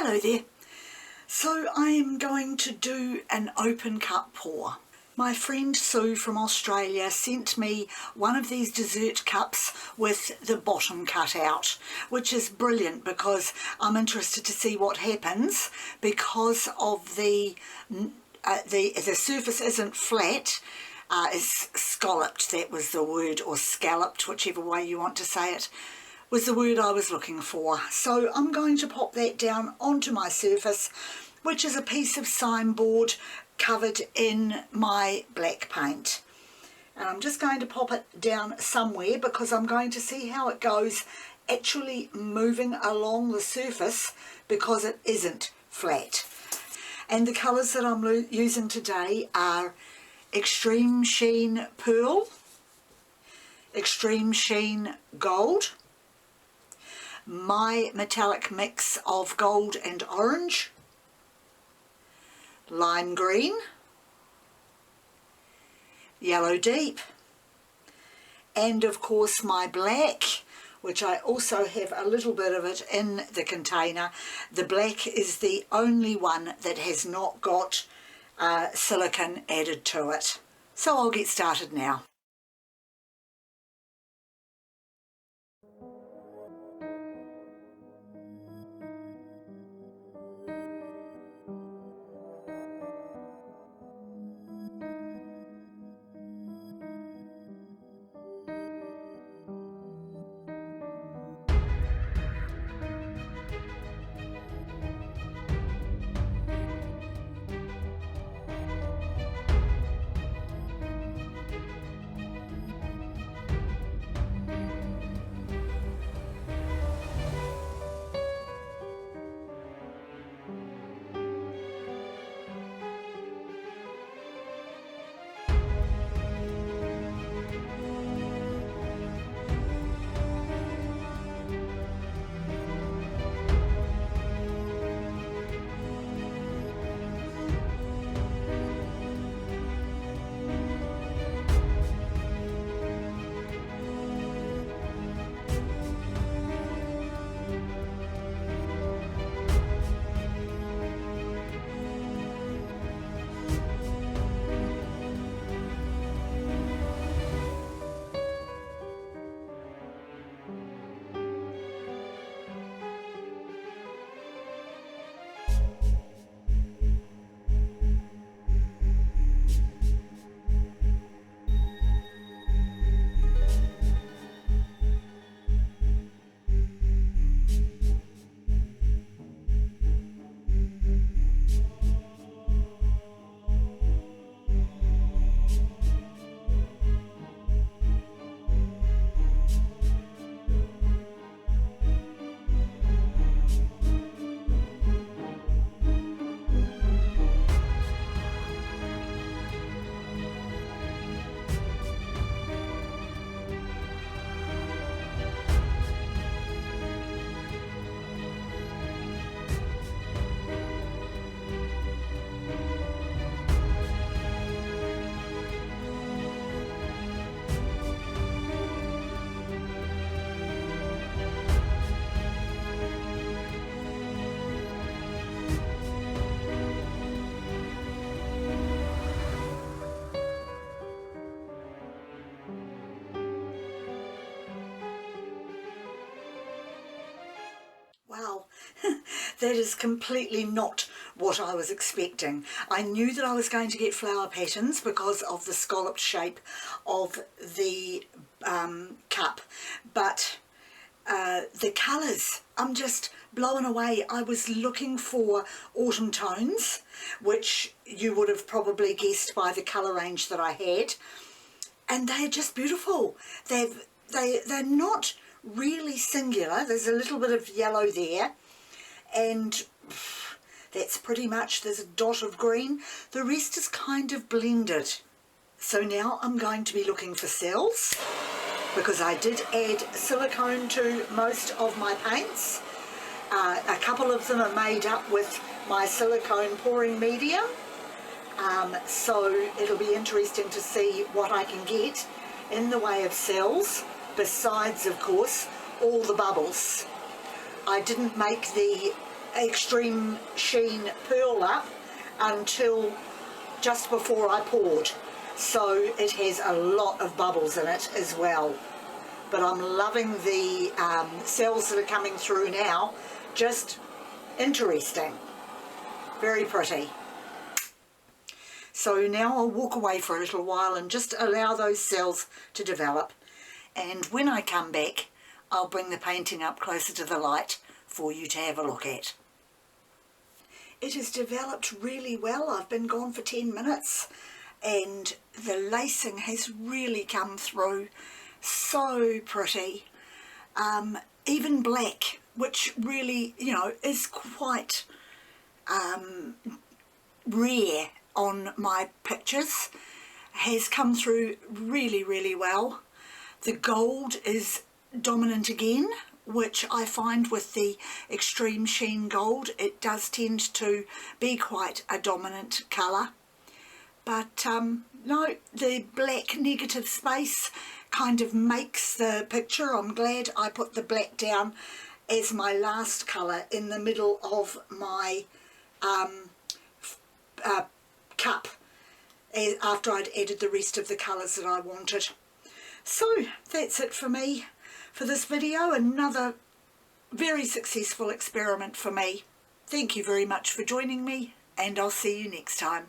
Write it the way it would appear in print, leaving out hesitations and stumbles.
Hello there. So I am going to do an open cup pour. My friend Sue from Australia sent me one of these dessert cups with the bottom cut out, which is brilliant because I'm interested to see what happens because of the surface isn't flat, is scalloped, that was the word, or scalloped, whichever way you want to say it, was the word I was looking for. So I'm going to pop that down onto my surface, which is a piece of signboard covered in my black paint. And I'm just going to pop it down somewhere because I'm going to see how it goes actually moving along the surface because it isn't flat. And the colours that I'm using today are Extreme Sheen Pearl, Extreme Sheen Gold, my metallic mix of gold and orange, lime green, yellow deep, and of course my black, which I also have a little bit of it in the container. The black is the only one that has not got silicone added to it. So I'll get started now. Wow, that is completely not what I was expecting. I knew that I was going to get flower patterns because of the scalloped shape of the cup, but the colours, I'm just blown away. I was looking for autumn tones, which you would have probably guessed by the colour range that I had, and they're just beautiful. They're not really singular. There's a little bit of yellow there, and that's pretty much, there's a dot of green. The rest is kind of blended. So now I'm going to be looking for cells because I did add silicone to most of my paints. A couple of them are made up with my silicone pouring medium, so it'll be interesting to see what I can get in the way of cells, besides of course all the bubbles. I didn't make the extreme sheen pearl up until just before I poured, so it has a lot of bubbles in it as well. But I'm loving the cells that are coming through now. Just interesting, very pretty. So now I'll walk away for a little while and just allow those cells to develop, and when I come back I'll bring the painting up closer to the light for you to have a look at. It has developed really well. I've been gone for 10 minutes and the lacing has really come through. So pretty. Even black, which really, you know, is quite rare on my pictures, has come through really, really well. The gold is dominant again, which I find with the extreme sheen gold, it does tend to be quite a dominant colour. But no, the black negative space kind of makes the picture. I'm glad I put the black down as my last colour in the middle of my cup after I'd added the rest of the colours that I wanted. So that's it for me for this video. Another very successful experiment for me. Thank you very much for joining me, and I'll see you next time.